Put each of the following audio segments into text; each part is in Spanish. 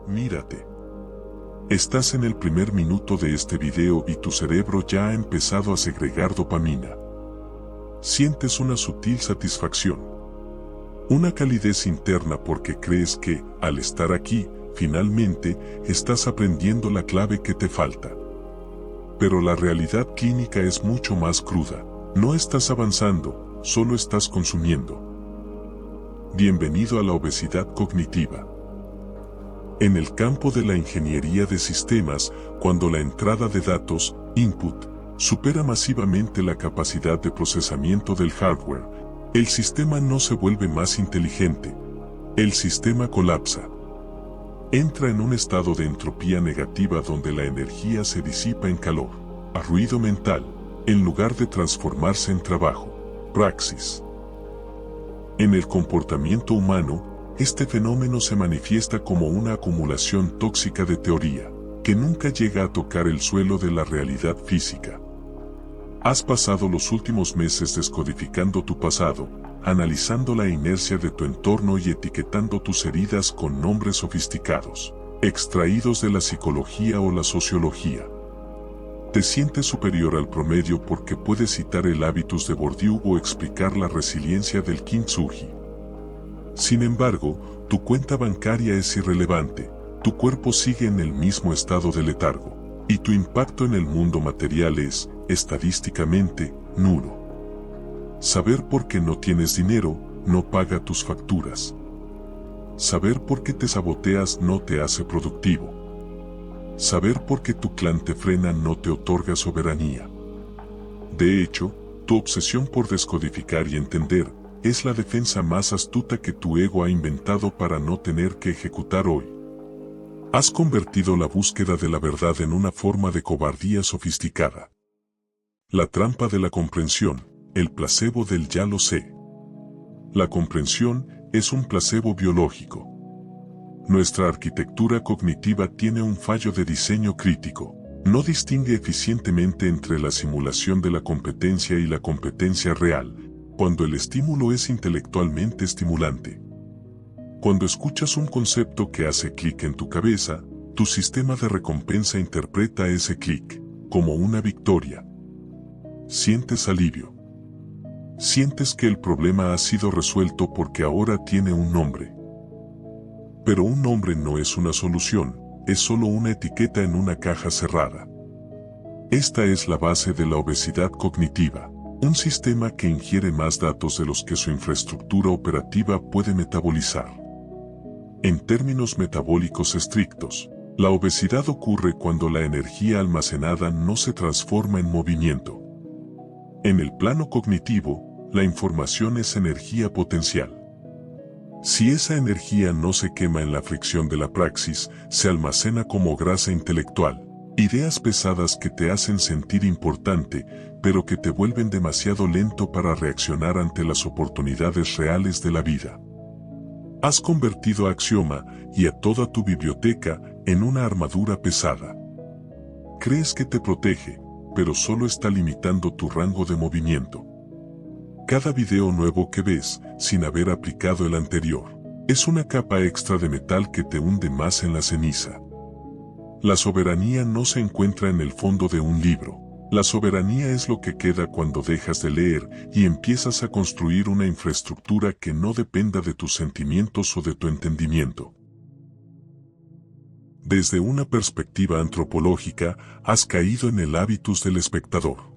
Mírate. Estás en el primer minuto de este video y tu cerebro ya ha empezado a segregar dopamina. Sientes una sutil satisfacción. Una calidez interna porque crees que, al estar aquí, finalmente, estás aprendiendo la clave que te falta. Pero la realidad clínica es mucho más cruda. No estás avanzando, solo estás consumiendo. Bienvenido a la obesidad cognitiva. En el campo de la ingeniería de sistemas, cuando la entrada de datos, input, supera masivamente la capacidad de procesamiento del hardware, el sistema no se vuelve más inteligente. El sistema colapsa. Entra en un estado de entropía negativa donde la energía se disipa en calor, a ruido mental, en lugar de transformarse en trabajo, praxis. En el comportamiento humano, este fenómeno se manifiesta como una acumulación tóxica de teoría, que nunca llega a tocar el suelo de la realidad física. Has pasado los últimos meses descodificando tu pasado, analizando la inercia de tu entorno y etiquetando tus heridas con nombres sofisticados, extraídos de la psicología o la sociología. Te sientes superior al promedio porque puedes citar el hábitus de Bourdieu o explicar la resiliencia del Kintsugi. Sin embargo, tu cuenta bancaria es irrelevante, tu cuerpo sigue en el mismo estado de letargo, y tu impacto en el mundo material es, estadísticamente, nulo. Saber por qué no tienes dinero, no paga tus facturas. Saber por qué te saboteas no te hace productivo. Saber por qué tu clan te frena no te otorga soberanía. De hecho, tu obsesión por descodificar y entender, es la defensa más astuta que tu ego ha inventado para no tener que ejecutar hoy. Has convertido la búsqueda de la verdad en una forma de cobardía sofisticada. La trampa de la comprensión, el placebo del ya lo sé. La comprensión es un placebo biológico. Nuestra arquitectura cognitiva tiene un fallo de diseño crítico. No distingue eficientemente entre la simulación de la competencia y la competencia real, cuando el estímulo es intelectualmente estimulante. Cuando escuchas un concepto que hace clic en tu cabeza, tu sistema de recompensa interpreta ese clic como una victoria. Sientes alivio. Sientes que el problema ha sido resuelto porque ahora tiene un nombre. Pero un nombre no es una solución, es solo una etiqueta en una caja cerrada. Esta es la base de la obesidad cognitiva. Un sistema que ingiere más datos de los que su infraestructura operativa puede metabolizar. En términos metabólicos estrictos, la obesidad ocurre cuando la energía almacenada no se transforma en movimiento. En el plano cognitivo, la información es energía potencial. Si esa energía no se quema en la fricción de la praxis, se almacena como grasa intelectual. Ideas pesadas que te hacen sentir importante, pero que te vuelven demasiado lento para reaccionar ante las oportunidades reales de la vida. Has convertido a Axioma y a toda tu biblioteca en una armadura pesada. Crees que te protege, pero solo está limitando tu rango de movimiento. Cada video nuevo que ves, sin haber aplicado el anterior, es una capa extra de metal que te hunde más en la ceniza. La soberanía no se encuentra en el fondo de un libro. La soberanía es lo que queda cuando dejas de leer y empiezas a construir una infraestructura que no dependa de tus sentimientos o de tu entendimiento. Desde una perspectiva antropológica, has caído en el hábitus del espectador.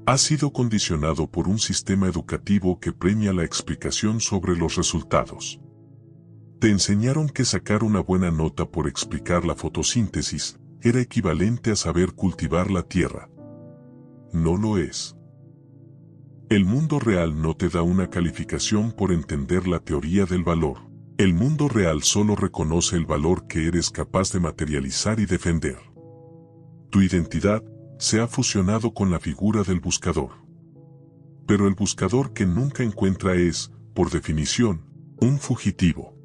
Has sido condicionado por un sistema educativo que premia la explicación sobre los resultados. Te enseñaron que sacar una buena nota por explicar la fotosíntesis era equivalente a saber cultivar la tierra. No lo es. El mundo real no te da una calificación por entender la teoría del valor. El mundo real solo reconoce el valor que eres capaz de materializar y defender. Tu identidad se ha fusionado con la figura del buscador. Pero el buscador que nunca encuentra es, por definición, un fugitivo.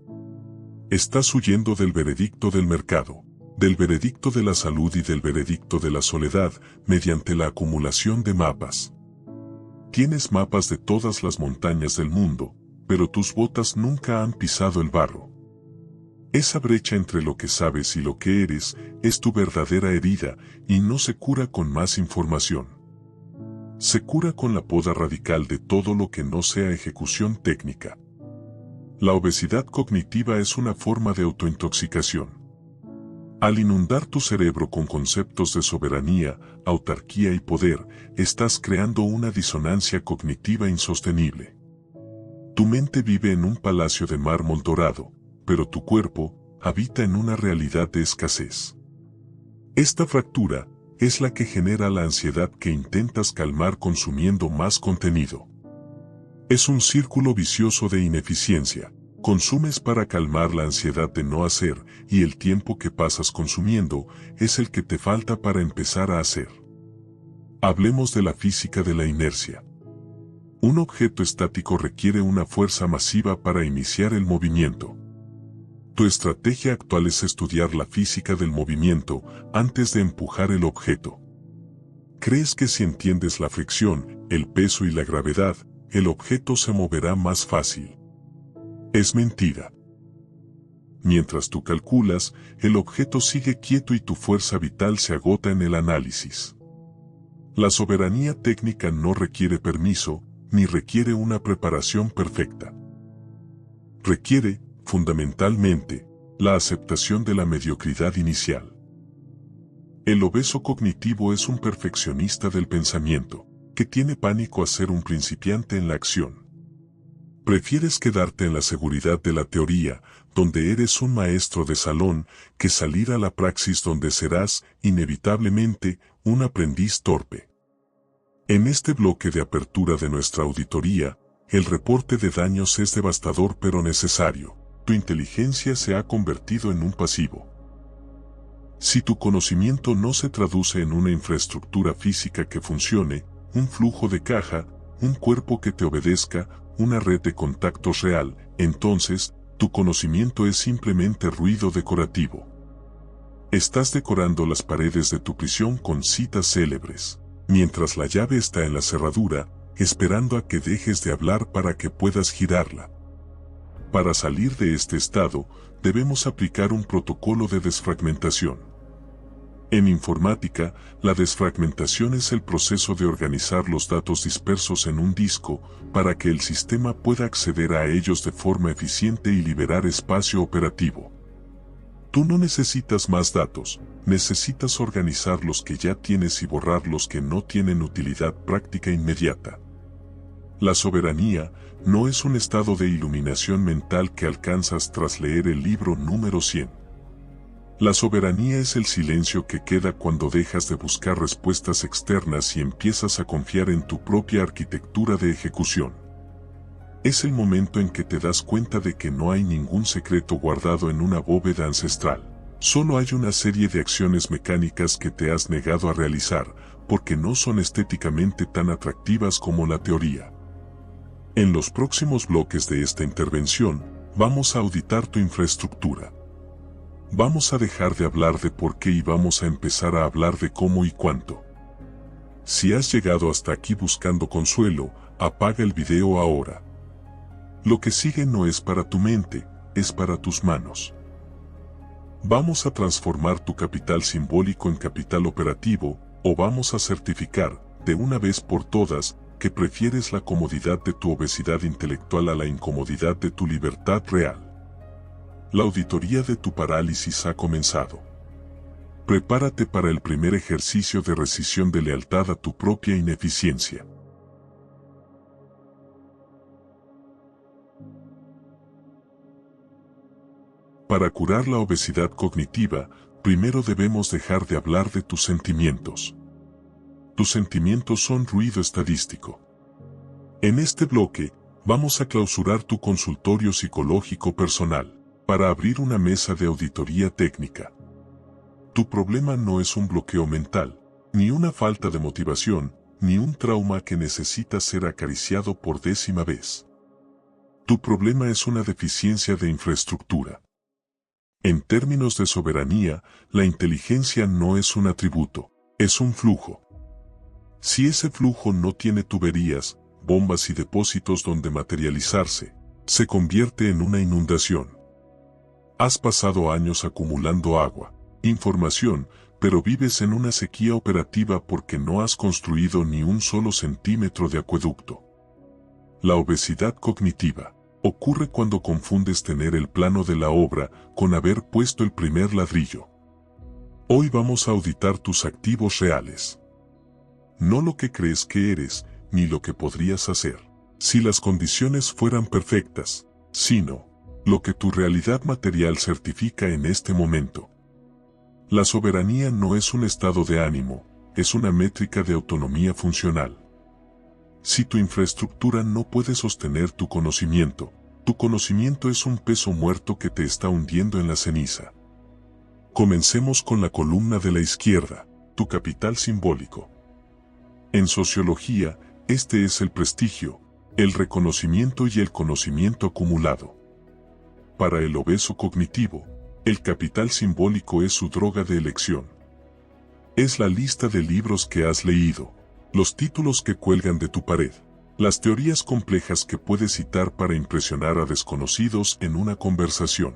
Estás huyendo del veredicto del mercado, del veredicto de la salud y del veredicto de la soledad mediante la acumulación de mapas. Tienes mapas de todas las montañas del mundo, pero tus botas nunca han pisado el barro. Esa brecha entre lo que sabes y lo que eres es tu verdadera herida y no se cura con más información. Se cura con la poda radical de todo lo que no sea ejecución técnica. La obesidad cognitiva es una forma de autointoxicación. Al inundar tu cerebro con conceptos de soberanía, autarquía y poder, estás creando una disonancia cognitiva insostenible. Tu mente vive en un palacio de mármol dorado, pero tu cuerpo habita en una realidad de escasez. Esta fractura es la que genera la ansiedad que intentas calmar consumiendo más contenido. Es un círculo vicioso de ineficiencia. Consumes para calmar la ansiedad de no hacer y el tiempo que pasas consumiendo es el que te falta para empezar a hacer. Hablemos de la física de la inercia. Un objeto estático requiere una fuerza masiva para iniciar el movimiento. Tu estrategia actual es estudiar la física del movimiento antes de empujar el objeto. ¿Crees que si entiendes la fricción, el peso y la gravedad, el objeto se moverá más fácil? Es mentira. Mientras tú calculas, el objeto sigue quieto y tu fuerza vital se agota en el análisis. La soberanía técnica no requiere permiso, ni requiere una preparación perfecta. Requiere, fundamentalmente, la aceptación de la mediocridad inicial. El obeso cognitivo es un perfeccionista del pensamiento, que tiene pánico a ser un principiante en la acción. Prefieres quedarte en la seguridad de la teoría, donde eres un maestro de salón, que salir a la praxis donde serás, inevitablemente, un aprendiz torpe. En este bloque de apertura de nuestra auditoría, el reporte de daños es devastador pero necesario. Tu inteligencia se ha convertido en un pasivo. Si tu conocimiento no se traduce en una infraestructura física que funcione, un flujo de caja, un cuerpo que te obedezca, una red de contactos real, entonces, tu conocimiento es simplemente ruido decorativo. Estás decorando las paredes de tu prisión con citas célebres, mientras la llave está en la cerradura, esperando a que dejes de hablar para que puedas girarla. Para salir de este estado, debemos aplicar un protocolo de desfragmentación. En informática, la desfragmentación es el proceso de organizar los datos dispersos en un disco para que el sistema pueda acceder a ellos de forma eficiente y liberar espacio operativo. Tú no necesitas más datos, necesitas organizar los que ya tienes y borrar los que no tienen utilidad práctica inmediata. La soberanía no es un estado de iluminación mental que alcanzas tras leer el libro número 100. La soberanía es el silencio que queda cuando dejas de buscar respuestas externas y empiezas a confiar en tu propia arquitectura de ejecución. Es el momento en que te das cuenta de que no hay ningún secreto guardado en una bóveda ancestral. Solo hay una serie de acciones mecánicas que te has negado a realizar, porque no son estéticamente tan atractivas como la teoría. En los próximos bloques de esta intervención, vamos a auditar tu infraestructura. Vamos a dejar de hablar de por qué y vamos a empezar a hablar de cómo y cuánto. Si has llegado hasta aquí buscando consuelo, apaga el video ahora. Lo que sigue no es para tu mente, es para tus manos. Vamos a transformar tu capital simbólico en capital operativo, o vamos a certificar, de una vez por todas, que prefieres la comodidad de tu obesidad intelectual a la incomodidad de tu libertad real. La auditoría de tu parálisis ha comenzado. Prepárate para el primer ejercicio de rescisión de lealtad a tu propia ineficiencia. Para curar la obesidad cognitiva, primero debemos dejar de hablar de tus sentimientos. Tus sentimientos son ruido estadístico. En este bloque, vamos a clausurar tu consultorio psicológico personal, para abrir una mesa de auditoría técnica. Tu problema no es un bloqueo mental, ni una falta de motivación, ni un trauma que necesita ser acariciado por 10ª vez. Tu problema es una deficiencia de infraestructura. En términos de soberanía, la inteligencia no es un atributo, es un flujo. Si ese flujo no tiene tuberías, bombas y depósitos donde materializarse, se convierte en una inundación. Has pasado años acumulando agua, información, pero vives en una sequía operativa porque no has construido ni un solo centímetro de acueducto. La obesidad cognitiva ocurre cuando confundes tener el plano de la obra con haber puesto el primer ladrillo. Hoy vamos a auditar tus activos reales. No lo que crees que eres, ni lo que podrías hacer, si las condiciones fueran perfectas, sino lo que tu realidad material certifica en este momento. La soberanía no es un estado de ánimo, es una métrica de autonomía funcional. Si tu infraestructura no puede sostener tu conocimiento es un peso muerto que te está hundiendo en la ceniza. Comencemos con la columna de la izquierda, tu capital simbólico. En sociología, este es el prestigio, el reconocimiento y el conocimiento acumulado. Para el obeso cognitivo, el capital simbólico es su droga de elección. Es la lista de libros que has leído, los títulos que cuelgan de tu pared, las teorías complejas que puedes citar para impresionar a desconocidos en una conversación.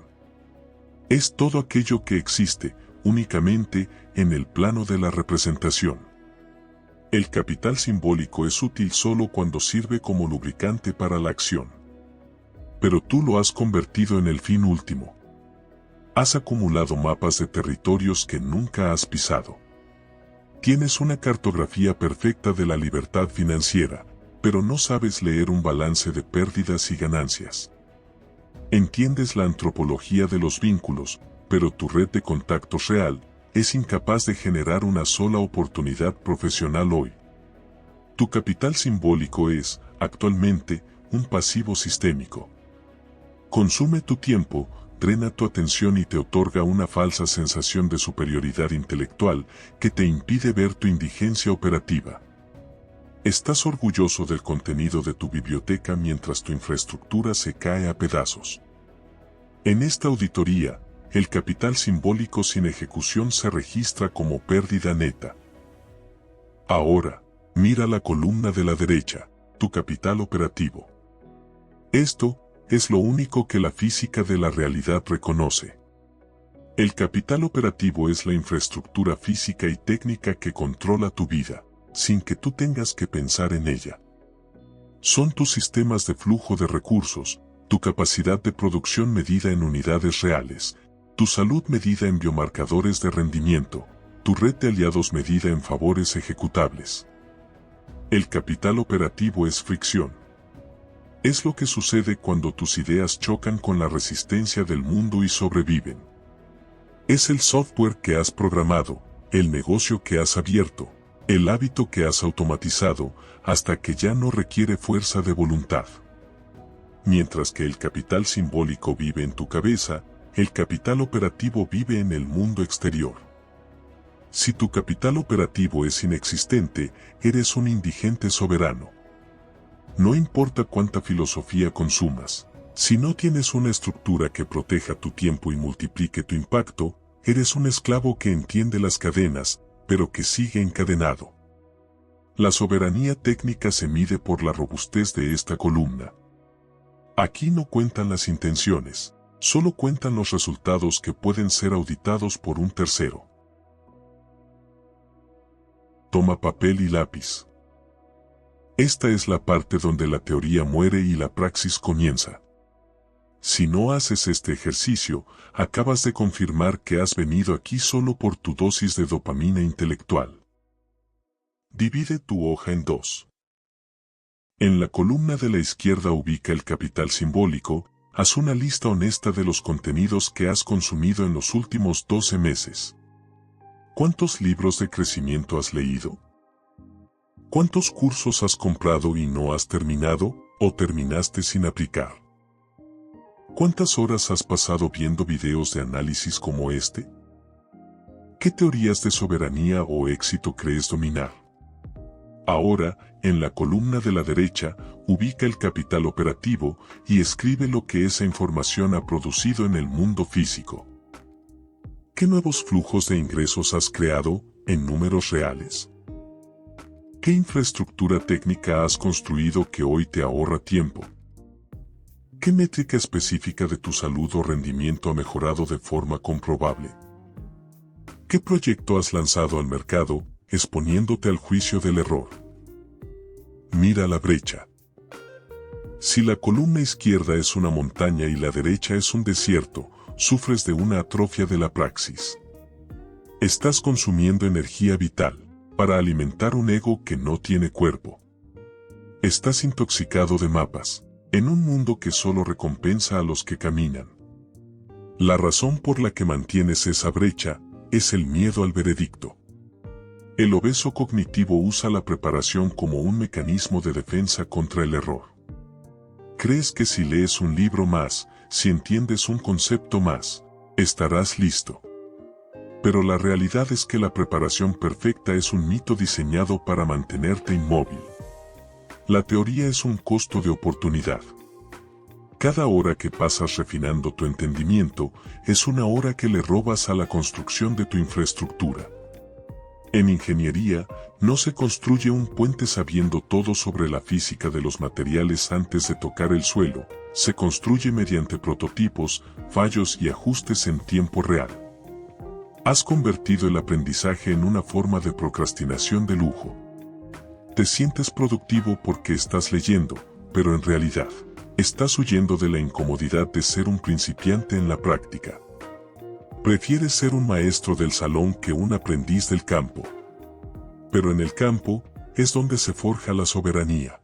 Es todo aquello que existe, únicamente, en el plano de la representación. El capital simbólico es útil solo cuando sirve como lubricante para la acción. Pero tú lo has convertido en el fin último. Has acumulado mapas de territorios que nunca has pisado. Tienes una cartografía perfecta de la libertad financiera, pero no sabes leer un balance de pérdidas y ganancias. Entiendes la antropología de los vínculos, pero tu red de contactos real es incapaz de generar una sola oportunidad profesional hoy. Tu capital simbólico es, actualmente, un pasivo sistémico. Consume tu tiempo, drena tu atención y te otorga una falsa sensación de superioridad intelectual que te impide ver tu indigencia operativa. Estás orgulloso del contenido de tu biblioteca mientras tu infraestructura se cae a pedazos. En esta auditoría, el capital simbólico sin ejecución se registra como pérdida neta. Ahora, mira la columna de la derecha, tu capital operativo. Esto es lo único que la física de la realidad reconoce. El capital operativo es la infraestructura física y técnica que controla tu vida, sin que tú tengas que pensar en ella. Son tus sistemas de flujo de recursos, tu capacidad de producción medida en unidades reales, tu salud medida en biomarcadores de rendimiento, tu red de aliados medida en favores ejecutables. El capital operativo es fricción. Es lo que sucede cuando tus ideas chocan con la resistencia del mundo y sobreviven. Es el software que has programado, el negocio que has abierto, el hábito que has automatizado, hasta que ya no requiere fuerza de voluntad. Mientras que el capital simbólico vive en tu cabeza, el capital operativo vive en el mundo exterior. Si tu capital operativo es inexistente, eres un indigente soberano. No importa cuánta filosofía consumas, si no tienes una estructura que proteja tu tiempo y multiplique tu impacto, eres un esclavo que entiende las cadenas, pero que sigue encadenado. La soberanía técnica se mide por la robustez de esta columna. Aquí no cuentan las intenciones, solo cuentan los resultados que pueden ser auditados por un tercero. Toma papel y lápiz. Esta es la parte donde la teoría muere y la praxis comienza. Si no haces este ejercicio, acabas de confirmar que has venido aquí solo por tu dosis de dopamina intelectual. Divide tu hoja en dos. En la columna de la izquierda ubica el capital simbólico, haz una lista honesta de los contenidos que has consumido en los últimos 12 meses. ¿Cuántos libros de crecimiento has leído? ¿Cuántos cursos has comprado y no has terminado, o terminaste sin aplicar? ¿Cuántas horas has pasado viendo videos de análisis como este? ¿Qué teorías de soberanía o éxito crees dominar? Ahora, en la columna de la derecha, ubica el capital operativo y escribe lo que esa información ha producido en el mundo físico. ¿Qué nuevos flujos de ingresos has creado, en números reales? ¿Qué infraestructura técnica has construido que hoy te ahorra tiempo? ¿Qué métrica específica de tu salud o rendimiento ha mejorado de forma comprobable? ¿Qué proyecto has lanzado al mercado, exponiéndote al juicio del error? Mira la brecha. Si la columna izquierda es una montaña y la derecha es un desierto, sufres de una atrofia de la praxis. Estás consumiendo energía vital para alimentar un ego que no tiene cuerpo. Estás intoxicado de mapas, en un mundo que solo recompensa a los que caminan. La razón por la que mantienes esa brecha es el miedo al veredicto. El obeso cognitivo usa la preparación como un mecanismo de defensa contra el error. Crees que si lees un libro más, si entiendes un concepto más, estarás listo. Pero la realidad es que la preparación perfecta es un mito diseñado para mantenerte inmóvil. La teoría es un costo de oportunidad. Cada hora que pasas refinando tu entendimiento es una hora que le robas a la construcción de tu infraestructura. En ingeniería, no se construye un puente sabiendo todo sobre la física de los materiales antes de tocar el suelo, se construye mediante prototipos, fallos y ajustes en tiempo real. Has convertido el aprendizaje en una forma de procrastinación de lujo. Te sientes productivo porque estás leyendo, pero en realidad, estás huyendo de la incomodidad de ser un principiante en la práctica. Prefieres ser un maestro del salón que un aprendiz del campo. Pero en el campo, es donde se forja la soberanía.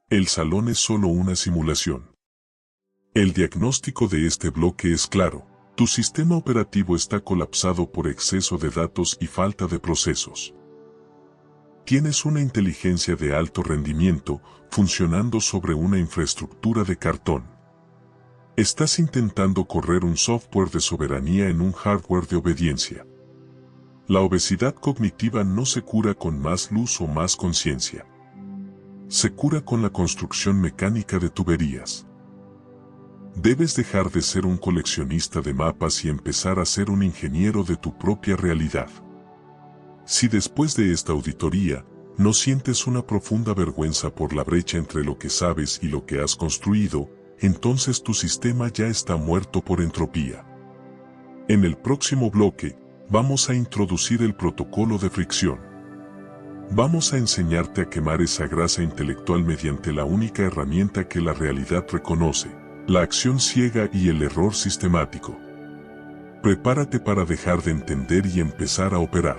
El salón es solo una simulación. El diagnóstico de este bloque es claro. Tu sistema operativo está colapsado por exceso de datos y falta de procesos. Tienes una inteligencia de alto rendimiento funcionando sobre una infraestructura de cartón. Estás intentando correr un software de soberanía en un hardware de obediencia. La obesidad cognitiva no se cura con más luz o más conciencia. Se cura con la construcción mecánica de tuberías. Debes dejar de ser un coleccionista de mapas y empezar a ser un ingeniero de tu propia realidad. Si después de esta auditoría, no sientes una profunda vergüenza por la brecha entre lo que sabes y lo que has construido, entonces tu sistema ya está muerto por entropía. En el próximo bloque, vamos a introducir el protocolo de fricción. Vamos a enseñarte a quemar esa grasa intelectual mediante la única herramienta que la realidad reconoce. La acción ciega y el error sistemático. Prepárate para dejar de entender y empezar a operar.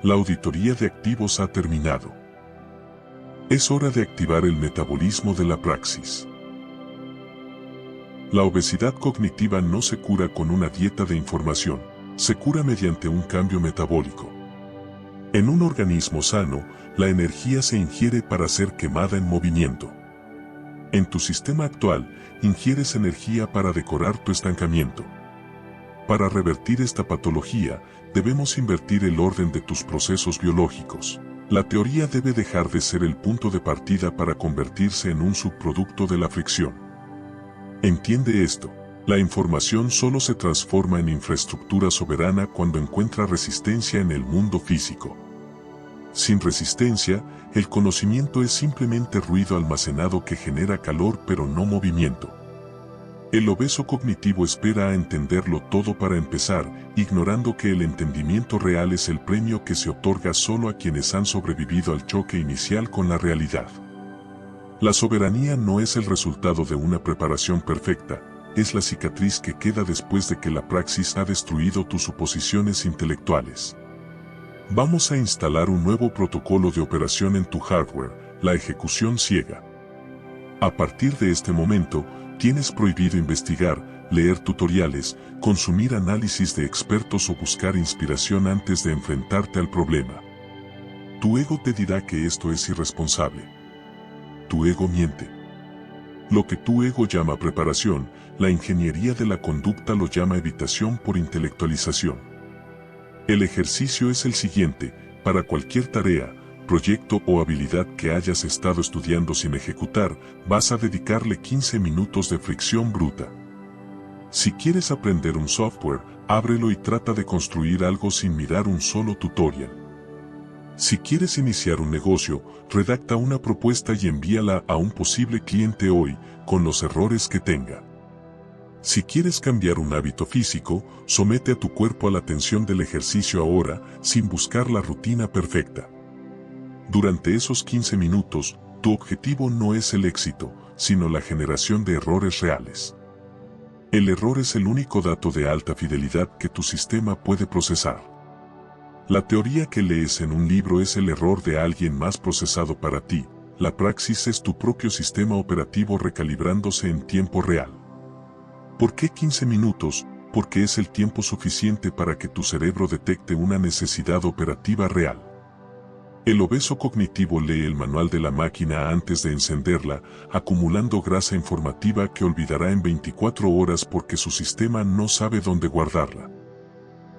La auditoría de activos ha terminado. Es hora de activar el metabolismo de la praxis. La obesidad cognitiva no se cura con una dieta de información, se cura mediante un cambio metabólico. En un organismo sano, la energía se ingiere para ser quemada en movimiento. En tu sistema actual, ingieres energía para decorar tu estancamiento. Para revertir esta patología, debemos invertir el orden de tus procesos biológicos. La teoría debe dejar de ser el punto de partida para convertirse en un subproducto de la fricción. Entiende esto. La información solo se transforma en infraestructura soberana cuando encuentra resistencia en el mundo físico. Sin resistencia, el conocimiento es simplemente ruido almacenado que genera calor pero no movimiento. El obeso cognitivo espera a entenderlo todo para empezar, ignorando que el entendimiento real es el premio que se otorga solo a quienes han sobrevivido al choque inicial con la realidad. La soberanía no es el resultado de una preparación perfecta, es la cicatriz que queda después de que la praxis ha destruido tus suposiciones intelectuales. Vamos a instalar un nuevo protocolo de operación en tu hardware, la ejecución ciega. A partir de este momento, tienes prohibido investigar, leer tutoriales, consumir análisis de expertos o buscar inspiración antes de enfrentarte al problema. Tu ego te dirá que esto es irresponsable. Tu ego miente. Lo que tu ego llama preparación, la ingeniería de la conducta lo llama evitación por intelectualización. El ejercicio es el siguiente: para cualquier tarea, proyecto o habilidad que hayas estado estudiando sin ejecutar, vas a dedicarle 15 minutos de fricción bruta. Si quieres aprender un software, ábrelo y trata de construir algo sin mirar un solo tutorial. Si quieres iniciar un negocio, redacta una propuesta y envíala a un posible cliente hoy, con los errores que tenga. Si quieres cambiar un hábito físico, somete a tu cuerpo a la tensión del ejercicio ahora, sin buscar la rutina perfecta. Durante esos 15 minutos, tu objetivo no es el éxito, sino la generación de errores reales. El error es el único dato de alta fidelidad que tu sistema puede procesar. La teoría que lees en un libro es el error de alguien más procesado para ti. La praxis es tu propio sistema operativo recalibrándose en tiempo real. ¿Por qué 15 minutos? Porque es el tiempo suficiente para que tu cerebro detecte una necesidad operativa real. El obeso cognitivo lee el manual de la máquina antes de encenderla, acumulando grasa informativa que olvidará en 24 horas porque su sistema no sabe dónde guardarla.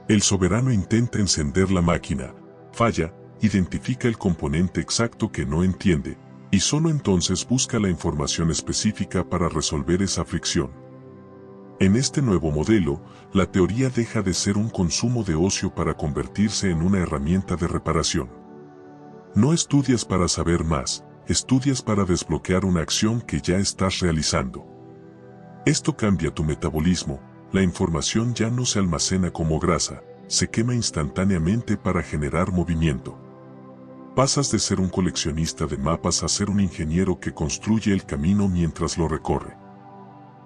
El soberano intenta encender la máquina, falla, identifica el componente exacto que no entiende, y solo entonces busca la información específica para resolver esa fricción. En este nuevo modelo, la teoría deja de ser un consumo de ocio para convertirse en una herramienta de reparación. No estudias para saber más, estudias para desbloquear una acción que ya estás realizando. Esto cambia tu metabolismo. La información ya no se almacena como grasa, se quema instantáneamente para generar movimiento. Pasas de ser un coleccionista de mapas a ser un ingeniero que construye el camino mientras lo recorre.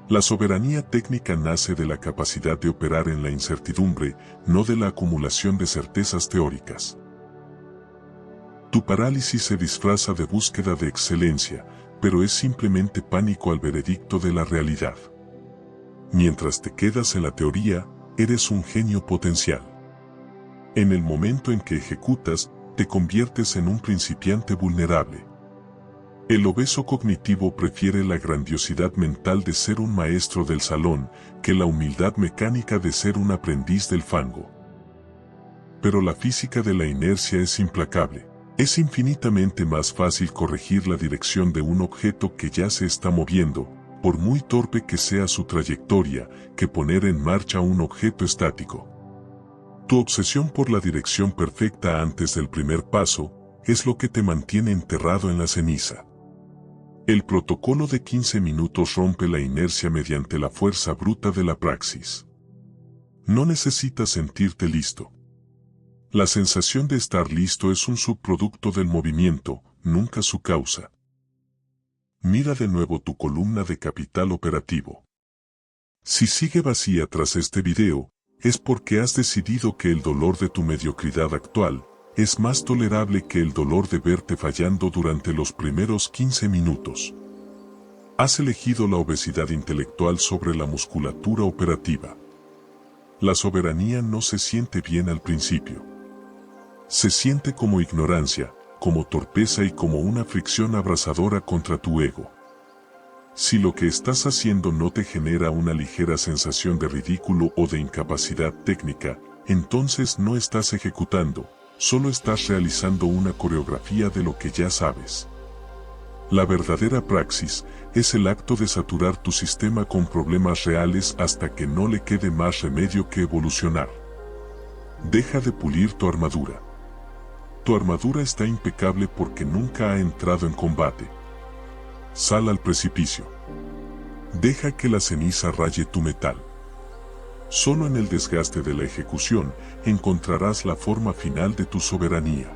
La soberanía técnica nace de la capacidad de operar en la incertidumbre, no de la acumulación de certezas teóricas. Tu parálisis se disfraza de búsqueda de excelencia, pero es simplemente pánico al veredicto de la realidad. Mientras te quedas en la teoría, eres un genio potencial. En el momento en que ejecutas, te conviertes en un principiante vulnerable. El obeso cognitivo prefiere la grandiosidad mental de ser un maestro del salón, que la humildad mecánica de ser un aprendiz del fango. Pero la física de la inercia es implacable. Es infinitamente más fácil corregir la dirección de un objeto que ya se está moviendo, por muy torpe que sea su trayectoria, que poner en marcha un objeto estático. Tu obsesión por la dirección perfecta antes del primer paso, es lo que te mantiene enterrado en la ceniza. El protocolo de 15 minutos rompe la inercia mediante la fuerza bruta de la praxis. No necesitas sentirte listo. La sensación de estar listo es un subproducto del movimiento, nunca su causa. Mira de nuevo tu columna de capital operativo. Si sigue vacía tras este video, es porque has decidido que el dolor de tu mediocridad actual es más tolerable que el dolor de verte fallando durante los primeros 15 minutos. Has elegido la obesidad intelectual sobre la musculatura operativa. La soberanía no se siente bien al principio. Se siente como ignorancia, como torpeza y como una fricción abrasadora contra tu ego. Si lo que estás haciendo no te genera una ligera sensación de ridículo o de incapacidad técnica, entonces no estás ejecutando, solo estás realizando una coreografía de lo que ya sabes. La verdadera praxis es el acto de saturar tu sistema con problemas reales hasta que no le quede más remedio que evolucionar. Deja de pulir tu armadura. Tu armadura está impecable porque nunca ha entrado en combate. Sal al precipicio. Deja que la ceniza raye tu metal. Solo en el desgaste de la ejecución encontrarás la forma final de tu soberanía.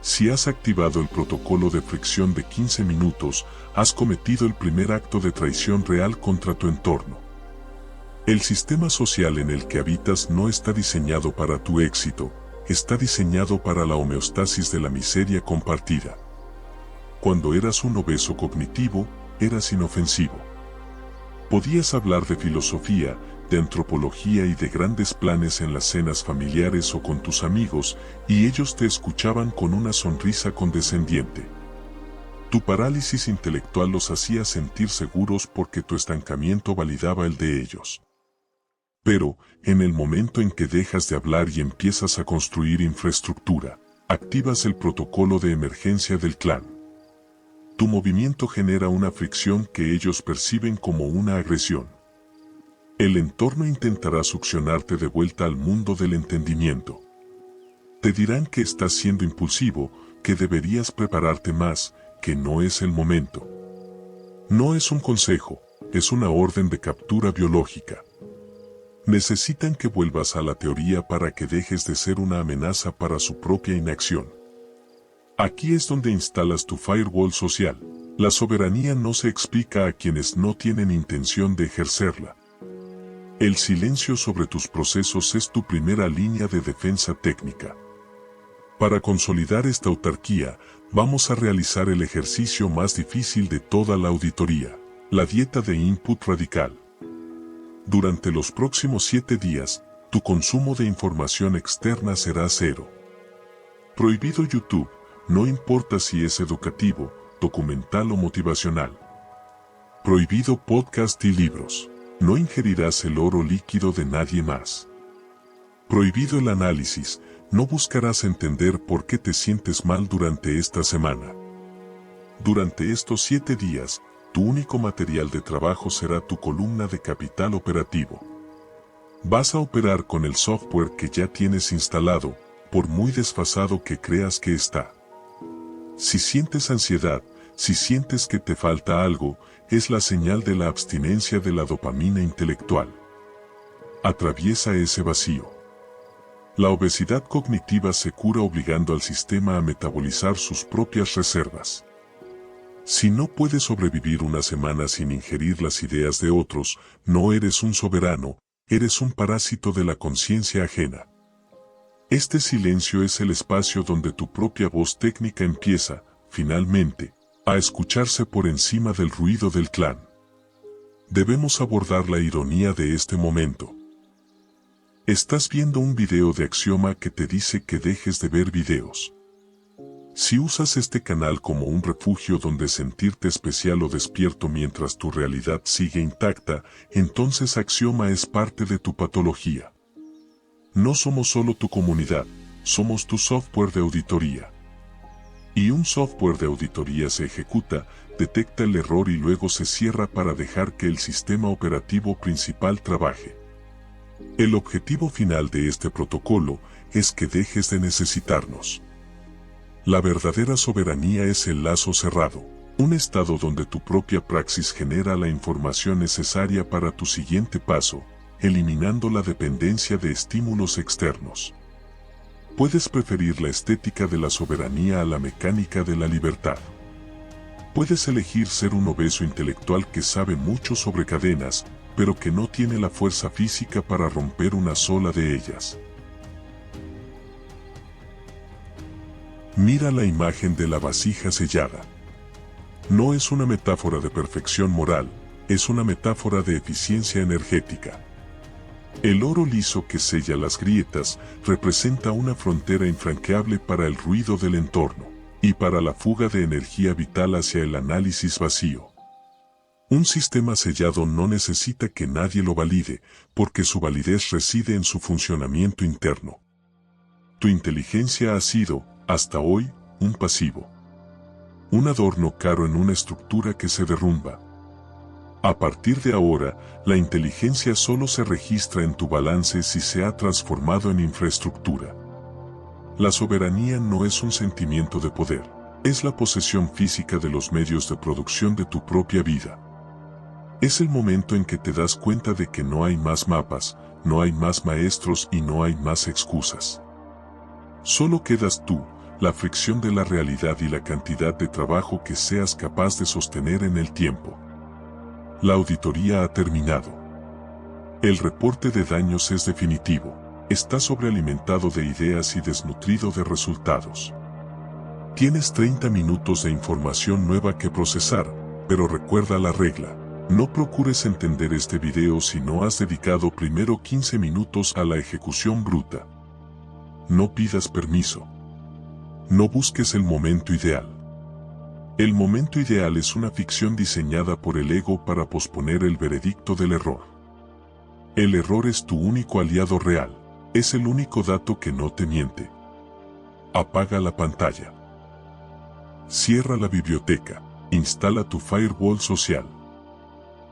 Si has activado el protocolo de fricción de 15 minutos, has cometido el primer acto de traición real contra tu entorno. El sistema social en el que habitas no está diseñado para tu éxito, está diseñado para la homeostasis de la miseria compartida. Cuando eras un obeso cognitivo, eras inofensivo. Podías hablar de filosofía, de antropología y de grandes planes en las cenas familiares o con tus amigos, y ellos te escuchaban con una sonrisa condescendiente. Tu parálisis intelectual los hacía sentir seguros porque tu estancamiento validaba el de ellos. Pero, en el momento en que dejas de hablar y empiezas a construir infraestructura, activas el protocolo de emergencia del clan. Tu movimiento genera una fricción que ellos perciben como una agresión. El entorno intentará succionarte de vuelta al mundo del entendimiento. Te dirán que estás siendo impulsivo, que deberías prepararte más, que no es el momento. No es un consejo, es una orden de captura biológica. Necesitan que vuelvas a la teoría para que dejes de ser una amenaza para su propia inacción. Aquí es donde instalas tu firewall social. La soberanía no se explica a quienes no tienen intención de ejercerla. El silencio sobre tus procesos es tu primera línea de defensa técnica. Para consolidar esta autarquía, vamos a realizar el ejercicio más difícil de toda la auditoría, la dieta de input radical. Durante los próximos 7 días, tu consumo de información externa será cero. Prohibido YouTube, no importa si es educativo, documental o motivacional. Prohibido podcast y libros. No ingerirás el oro líquido de nadie más. Prohibido el análisis, no buscarás entender por qué te sientes mal durante esta semana. Durante estos 7 días, tu único material de trabajo será tu columna de capital operativo. Vas a operar con el software que ya tienes instalado, por muy desfasado que creas que está. Si sientes ansiedad, si sientes que te falta algo, es la señal de la abstinencia de la dopamina intelectual. Atraviesa ese vacío. La obesidad cognitiva se cura obligando al sistema a metabolizar sus propias reservas. Si no puedes sobrevivir una semana sin ingerir las ideas de otros, no eres un soberano, eres un parásito de la conciencia ajena. Este silencio es el espacio donde tu propia voz técnica empieza, finalmente, a escucharse por encima del ruido del clan. Debemos abordar la ironía de este momento. Estás viendo un video de Axioma que te dice que dejes de ver videos. Si usas este canal como un refugio donde sentirte especial o despierto mientras tu realidad sigue intacta, entonces Axioma es parte de tu patología. No somos solo tu comunidad, somos tu software de auditoría. Y un software de auditoría se ejecuta, detecta el error y luego se cierra para dejar que el sistema operativo principal trabaje. El objetivo final de este protocolo es que dejes de necesitarnos. La verdadera soberanía es el lazo cerrado, un estado donde tu propia praxis genera la información necesaria para tu siguiente paso, eliminando la dependencia de estímulos externos. Puedes preferir la estética de la soberanía a la mecánica de la libertad. Puedes elegir ser un obeso intelectual que sabe mucho sobre cadenas, pero que no tiene la fuerza física para romper una sola de ellas. Mira la imagen de la vasija sellada. No es una metáfora de perfección moral, es una metáfora de eficiencia energética. El oro liso que sella las grietas representa una frontera infranqueable para el ruido del entorno y para la fuga de energía vital hacia el análisis vacío. Un sistema sellado no necesita que nadie lo valide, porque su validez reside en su funcionamiento interno. Tu inteligencia ha sido, hasta hoy, un pasivo. Un adorno caro en una estructura que se derrumba. A partir de ahora, la inteligencia solo se registra en tu balance si se ha transformado en infraestructura. La soberanía no es un sentimiento de poder, es la posesión física de los medios de producción de tu propia vida. Es el momento en que te das cuenta de que no hay más mapas, no hay más maestros y no hay más excusas. Solo quedas tú, la fricción de la realidad y la cantidad de trabajo que seas capaz de sostener en el tiempo. La auditoría ha terminado. El reporte de daños es definitivo. Está sobrealimentado de ideas y desnutrido de resultados. Tienes 30 minutos de información nueva que procesar, pero recuerda la regla. No procures entender este video si no has dedicado primero 15 minutos a la ejecución bruta. No pidas permiso. No busques el momento ideal. El momento ideal es una ficción diseñada por el ego para posponer el veredicto del error. El error es tu único aliado real, es el único dato que no te miente. Apaga la pantalla. Cierra la biblioteca, instala tu firewall social.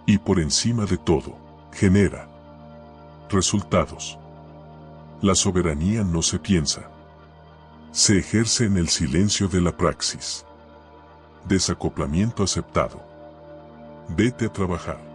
Y por encima de todo, genera resultados. La soberanía no se piensa. Se ejerce en el silencio de la praxis. Desacoplamiento aceptado. Vete a trabajar.